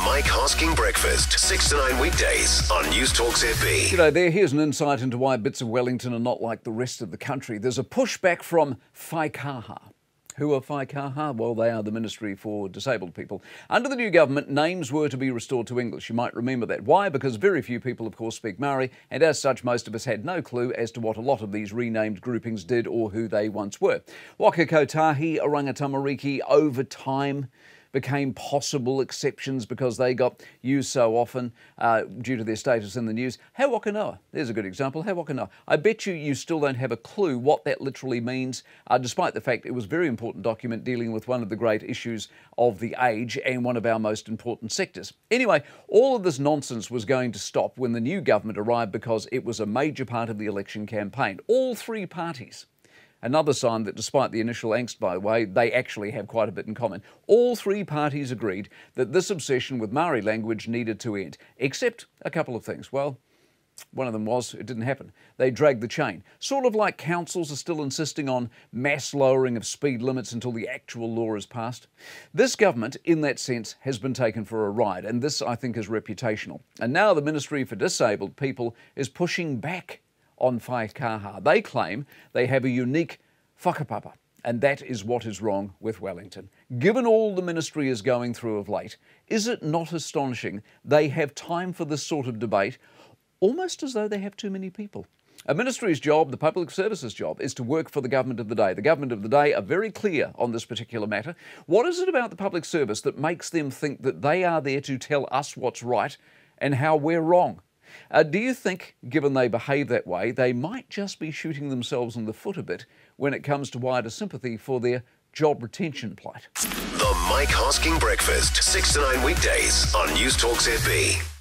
Mike Hosking Breakfast, 6 to 9 weekdays on Newstalk ZB. G'day there, here's an insight into why bits of Wellington are not like the rest of the country. There's a pushback from Whaikaha. Who are Whaikaha? Well, they are the Ministry for Disabled People. Under the new government, names were to be restored to English. You might remember that. Why? Because very few people, of course, speak Maori, and as such, most of us had no clue as to what a lot of these renamed groupings did or who they once were. Waka kotahi, orangatamariki, over time, became possible exceptions because they got used so often due to their status in the news. He waka noa, there's a good example, he waka noa. I bet you still don't have a clue what that literally means, despite the fact it was a very important document dealing with one of the great issues of the age and one of our most important sectors. Anyway, all of this nonsense was going to stop when the new government arrived because it was a major part of the election campaign. All three parties. Another sign that despite the initial angst, by the way, they actually have quite a bit in common. All three parties agreed that this obsession with Maori language needed to end, except a couple of things. Well, one of them was it didn't happen. They dragged the chain. Sort of like councils are still insisting on mass lowering of speed limits until the actual law is passed. This government, in that sense, has been taken for a ride, and this, I think, is reputational. And now the Ministry for Disabled People is pushing back on Whaikaha. They claim they have a unique whakapapa, and that is what is wrong with Wellington. Given all the ministry is going through of late, is it not astonishing they have time for this sort of debate, almost as though they have too many people? A ministry's job, the public services job, is to work for the government of the day. The government of the day are very clear on this particular matter. What is it about the public service that makes them think that they are there to tell us what's right and how we're wrong? Do you think, given they behave that way, they might just be shooting themselves in the foot a bit when it comes to wider sympathy for their job retention plight? The Mike Hosking Breakfast, 6 to 9 weekdays on Newstalk ZB.